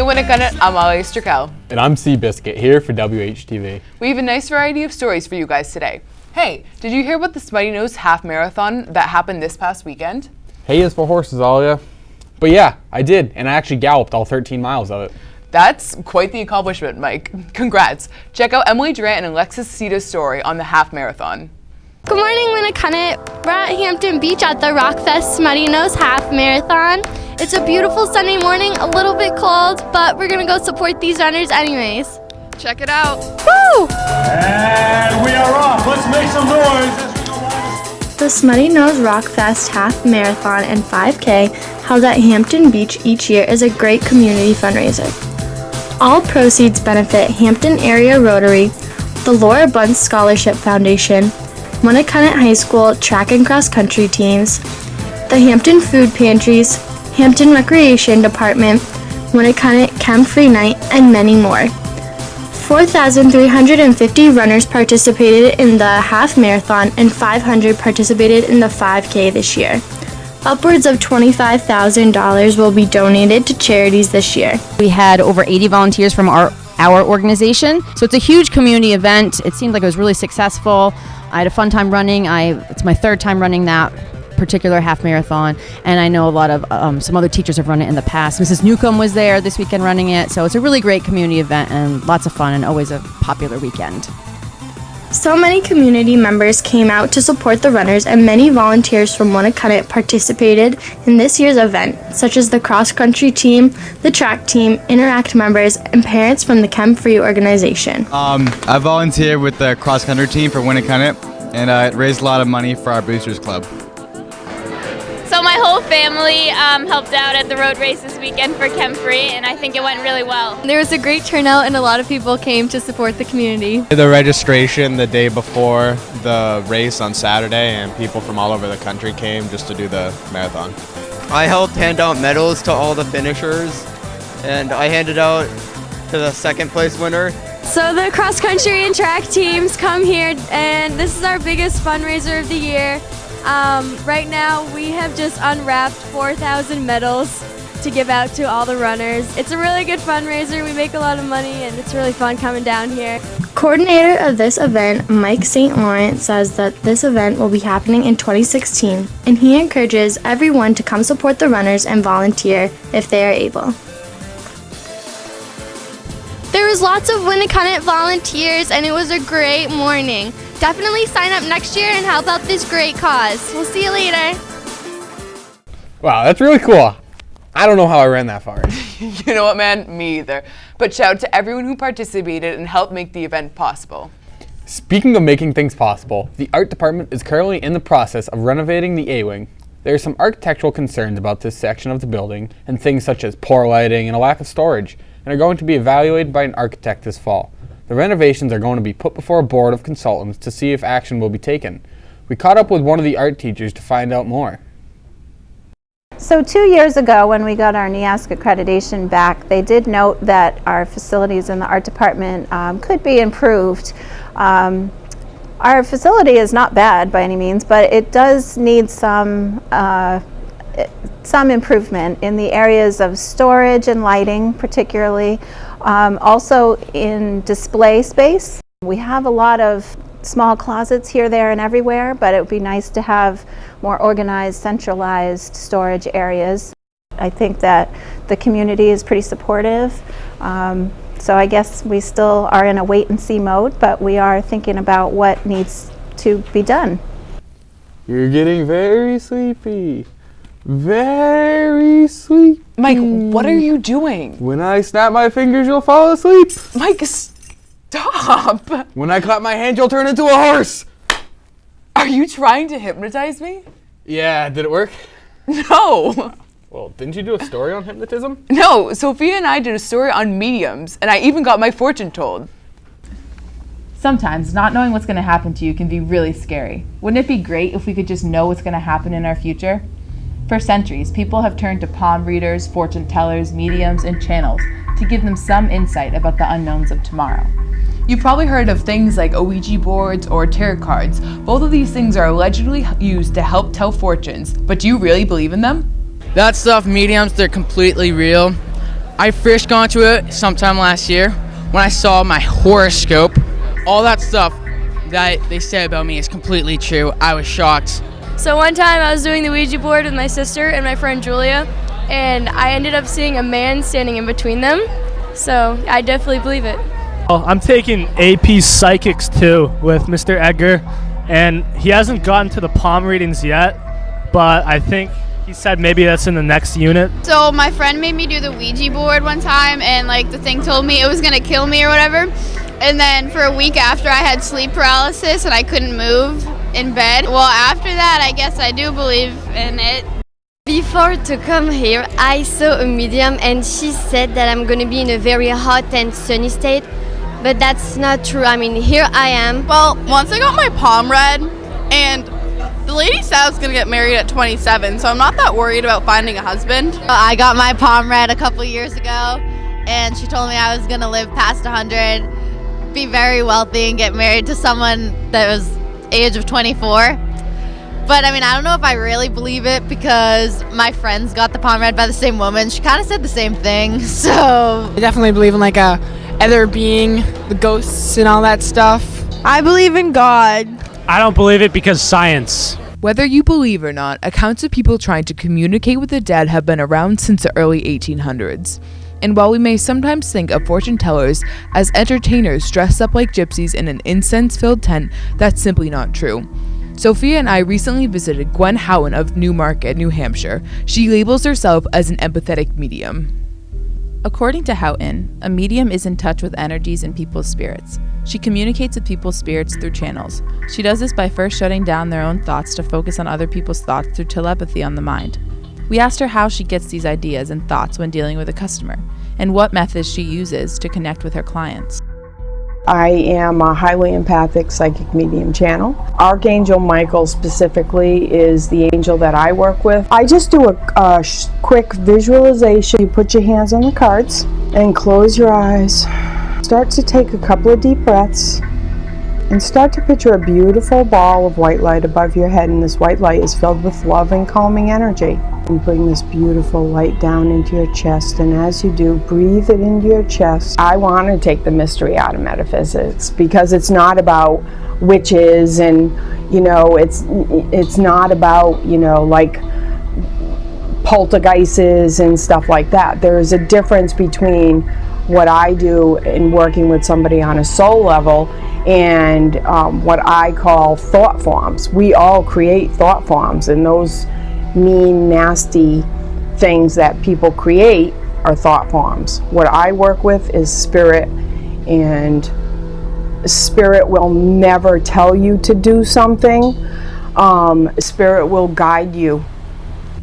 Winnicott, I'm Molly Strackel. And I'm Seabiscuit, here for WHTV. We have a nice variety of stories for you guys today. Hey, did you hear about the Smutty Nose Half Marathon that happened this past weekend? Hay is for horses, Alia. But yeah, I did, and I actually galloped all 13 miles of it. That's quite the accomplishment, Mike. Congrats. Check out Emily Durant and Alexis Cita's story on the half marathon. Good morning, Winnicott. We're at Hampton Beach at the Rockfest Smutty Nose Half Marathon. It's a beautiful sunny morning, a little bit cold, but we're gonna go support these runners anyways. Check it out. Woo! And we are off. Let's make some noise. The Smutty Nose Rockfest Half Marathon and 5K held at Hampton Beach each year is a great community fundraiser. All proceeds benefit Hampton Area Rotary, the Laura Bunce Scholarship Foundation, Winnicott High School track and cross country teams, the Hampton Food Pantries, Hampton Recreation Department, Winnicott Chem Free Night, and many more. 4,350 runners participated in the half marathon and 500 participated in the 5K this year. Upwards of $25,000 will be donated to charities this year. We had over 80 volunteers from our organization, so it's a huge community event. It seemed like it was really successful. I had a fun time running. It's my third time running that particular half marathon, and I know a lot of some other teachers have run it in the past. Mrs. Newcomb was there this weekend running it, so it's a really great community event and lots of fun and always a popular weekend. So many community members came out to support the runners, and many volunteers from Winnicott participated in this year's event, such as the cross-country team, the track team, Interact members, and parents from the Chem Free organization. I volunteered with the cross-country team for Winnicott, and it raised a lot of money for our Boosters Club. So my whole family helped out at the road race this weekend for Chem Free, and I think it went really well. There was a great turnout and a lot of people came to support the community. The registration the day before the race on Saturday, and people from all over the country came just to do the marathon. I helped hand out medals to all the finishers, and I handed out to the second place winner. So the cross country and track teams come here, and this is our biggest fundraiser of the year. Right now we have just unwrapped 4,000 medals to give out to all the runners. It's a really good fundraiser. We make a lot of money and it's really fun coming down here. Coordinator of this event, Mike St. Laurent, says that this event will be happening in 2016, and he encourages everyone to come support the runners and volunteer if they are able. There was lots of Winnicott volunteers and it was a great morning. Definitely sign up next year and help out this great cause. We'll see you later. Wow, that's really cool. I don't know how I ran that far. You know what, man? Me either. But shout out to everyone who participated and helped make the event possible. Speaking of making things possible, the art department is currently in the process of renovating the A-wing. There are some architectural concerns about this section of the building, and things such as poor lighting and a lack of storage, and are going to be evaluated by an architect this fall. The renovations are going to be put before a board of consultants to see if action will be taken. We caught up with one of the art teachers to find out more. So 2 years ago, when we got our NEASC accreditation back, they did note that our facilities in the art department could be improved. Our facility is not bad by any means, but it does need some improvement in the areas of storage and lighting, particularly. Also in display space. We have a lot of small closets here, there, and everywhere, but it would be nice to have more organized, centralized storage areas. I think that the community is pretty supportive. So I guess we still are in a wait and see mode, but we are thinking about what needs to be done. You're getting very sleepy. Very sleepy. Mike, what are you doing? When I snap my fingers, you'll fall asleep. Mike, stop. When I clap my hands, you'll turn into a horse. Are you trying to hypnotize me? Yeah, did it work? No. Well, didn't you do a story on hypnotism? No, Sophia and I did a story on mediums, and I even got my fortune told. Sometimes not knowing what's going to happen to you can be really scary. Wouldn't it be great if we could just know what's going to happen in our future? For centuries, people have turned to palm readers, fortune tellers, mediums, and channels to give them some insight about the unknowns of tomorrow. You've probably heard of things like Ouija boards or tarot cards. Both of these things are allegedly used to help tell fortunes, but do you really believe in them? That stuff, mediums, they're completely real. I first got into it sometime last year when I saw my horoscope. All that stuff that they said about me is completely true. I was shocked. So one time I was doing the Ouija board with my sister and my friend Julia, and I ended up seeing a man standing in between them. So I definitely believe it. I'm taking AP Psychics 2 with Mr. Edgar, and he hasn't gotten to the palm readings yet, but I think he said maybe that's in the next unit. So my friend made me do the Ouija board one time, and like the thing told me it was gonna kill me or whatever. And then for a week after, I had sleep paralysis and I couldn't move in bed. Well, after that, I guess I do believe in it. Before to come here, I saw a medium and she said that I'm gonna be in a very hot and sunny state, but that's not true. I mean, here I am. Well, once I got my palm read, and the lady said I was gonna get married at 27, so I'm not that worried about finding a husband. I got my palm read a couple years ago, and she told me I was gonna live past 100, be very wealthy, and get married to someone that was age of 24. But I mean, I don't know if I really believe it because my friends got the palm read by the same woman. She kind of said the same thing, so I definitely believe in like a other being, the ghosts and all that stuff. I believe in God. I don't believe it because science. Whether you believe or not, accounts of people trying to communicate with the dead have been around since the early 1800s. And while we may sometimes think of fortune tellers as entertainers dressed up like gypsies in an incense-filled tent, that's simply not true. Sophia and I recently visited Gwen Houghton of Newmarket, New Hampshire. She labels herself as an empathetic medium. According to Houghton, a medium is in touch with energies and people's spirits. She communicates with people's spirits through channels. She does this by first shutting down their own thoughts to focus on other people's thoughts through telepathy on the mind. We asked her how she gets these ideas and thoughts when dealing with a customer, and what methods she uses to connect with her clients. I am a highly empathic psychic medium channel. Archangel Michael specifically is the angel that I work with. I just do a quick visualization. You put your hands on the cards and close your eyes. Start to take a couple of deep breaths and start to picture a beautiful ball of white light above your head, and this white light is filled with love and calming energy. And bring this beautiful light down into your chest, and as you do, breathe it into your chest. I want to take the mystery out of metaphysics because it's not about witches and, you know, it's not about, you know, like poltergeists and stuff like that. There is a difference between what I do in working with somebody on a soul level and what I call thought forms. We all create thought forms, and those mean, nasty things that people create are thought forms. What I work with is spirit, and spirit will never tell you to do something. Spirit will guide you.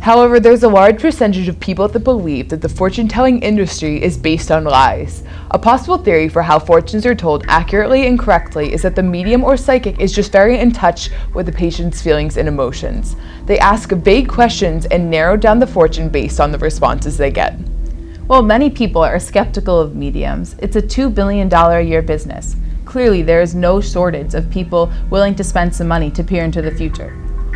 However, there's a large percentage of people that believe that the fortune-telling industry is based on lies. A possible theory for how fortunes are told accurately and correctly is that the medium or psychic is just very in touch with the patient's feelings and emotions. They ask vague questions and narrow down the fortune based on the responses they get. Well, many people are skeptical of mediums. It's a $2 billion a year business. Clearly, there is no shortage of people willing to spend some money to peer into the future.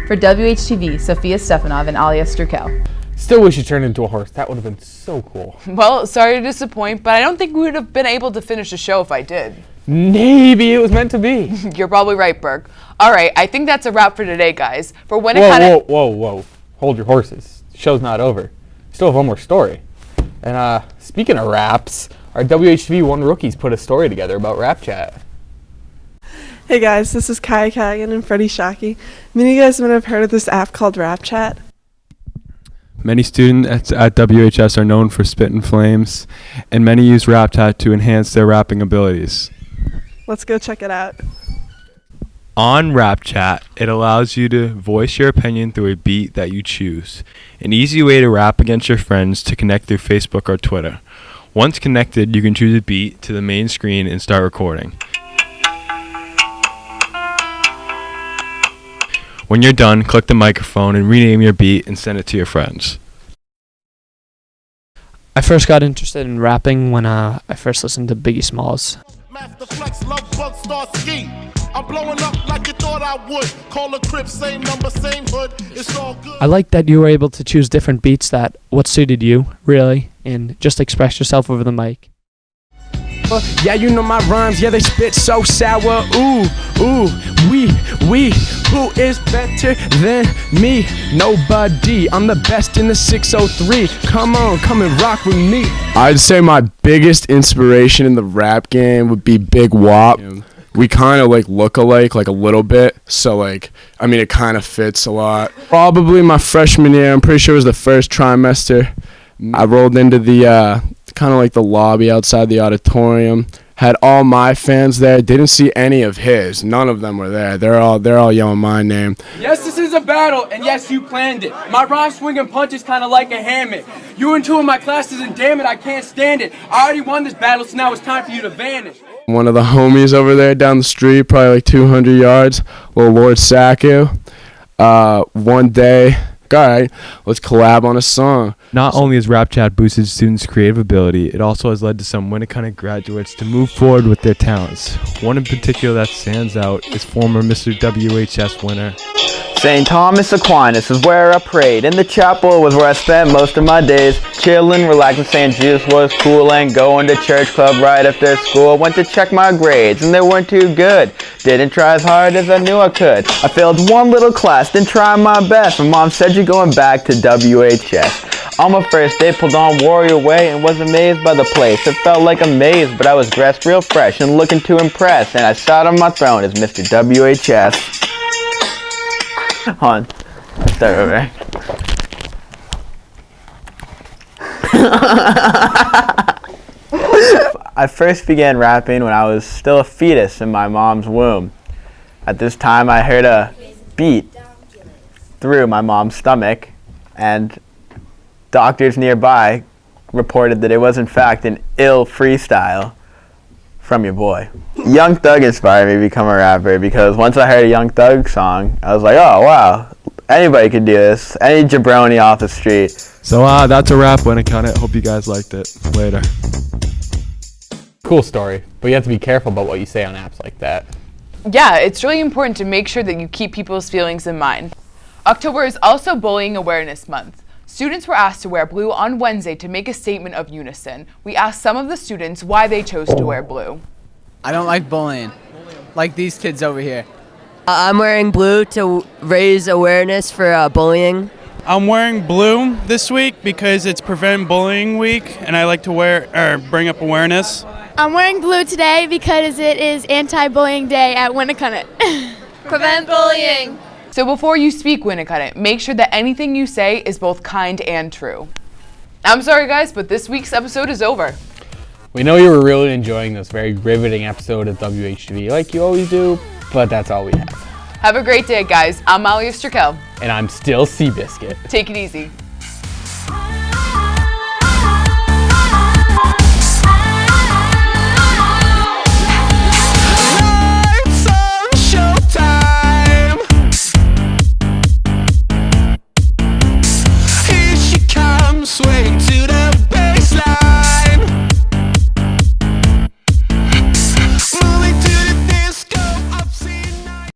For WHTV, Sophia Stefanov and Alia Strukel. Still wish you turned into a horse. That would have been so cool. Well, sorry to disappoint, but I don't think we would have been able to finish the show if I did. Maybe it was meant to be. You're probably right, Burke. All right, I think that's a wrap for today, guys. For when Whoa. Hold your horses. The show's not over. Still have one more story. And speaking of raps, our WHTV One rookies put a story together about Rap Chat. Hey guys, this is Kaya Kagan and Freddie Shockey. Many of you guys might have heard of this app called Rap Chat. Many students at WHS are known for spitting flames, and many use Rap Chat to enhance their rapping abilities. Let's go check it out. On Rap Chat, it allows you to voice your opinion through a beat that you choose. An easy way to rap against your friends to connect through Facebook or Twitter. Once connected, you can choose a beat to the main screen and start recording. When you're done, click the microphone and rename your beat and send it to your friends. I first got interested in rapping when I first listened to Biggie Smalls. Master Flex, love bug, star ski. I'm blowing up like you thought I would. Call a crib, same number, same hood. It's all good. I like that you were able to choose different beats that what suited you, really, and just express yourself over the mic. Yeah, you know my rhymes, yeah, they spit so sour. Ooh, we, who is better than me? Nobody, I'm the best in the 603. Come on, come and rock with me. I'd say my biggest inspiration in the rap game would be Big Wop. We kind of like look alike, like a little bit, so like, I mean, it kind of fits a lot. Probably my freshman year, I'm pretty sure it was the first trimester. I rolled into the kind of like the lobby outside the auditorium, had all my fans there, didn't see any of his, none of them were there, they're all yelling my name. Yes, this is a battle, and yes, you planned it. My rhyme swinging punch is kind of like a hammock. You were in two of my classes, and damn it, I can't stand it. I already won this battle, so now it's time for you to vanish. One of the homies over there down the street, probably like 200 yards, little Lord Saku, one day, all right, let's collab on a song. Not only has Rap Chat boosted students' creative ability, it also has led to some Winnicott graduates to move forward with their talents. One in particular that stands out is former Mr. WHS winner. St. Thomas Aquinas is where I prayed. In the chapel was where I spent most of my days. Chilling, relaxing, saying Jesus was cool, and going to church club right after school. Went to check my grades, and they weren't too good. Didn't try as hard as I knew I could. I failed one little class, didn't try my best. My mom said you're going back to WHS. On my first day, pulled on Warrior Way and was amazed by the place. It felt like a maze, but I was dressed real fresh and looking to impress. And I sat on my throne as Mr. WHS. Hold on. Start over. I first began rapping when I was still a fetus in my mom's womb. At this time, I heard a beat through my mom's stomach, and doctors nearby reported that it was in fact an ill freestyle from your boy. Young Thug inspired me to become a rapper because once I heard a Young Thug song, I was like, oh wow, anybody can do this. Any jabroni off the street. So that's a wrap, Winnicott. Hope you guys liked it. Later. Cool story, but you have to be careful about what you say on apps like that. Yeah, it's really important to make sure that you keep people's feelings in mind. October is also Bullying Awareness Month. Students were asked to wear blue on Wednesday to make a statement of unison. We asked some of the students why they chose to wear blue. I don't like bullying, like these kids over here. I'm wearing blue to raise awareness for bullying. I'm wearing blue this week because it's Prevent Bullying Week, and I like to bring up awareness. I'm wearing blue today because it is Anti-Bullying Day at Winnicott. Prevent bullying. So before you speak, Winnicott, make sure that anything you say is both kind and true. I'm sorry guys, but this week's episode is over. We know you were really enjoying this very riveting episode of WHTV like you always do, but that's all we have. Have a great day, guys. I'm Molly Osterkel. And I'm still Seabiscuit. Take it easy.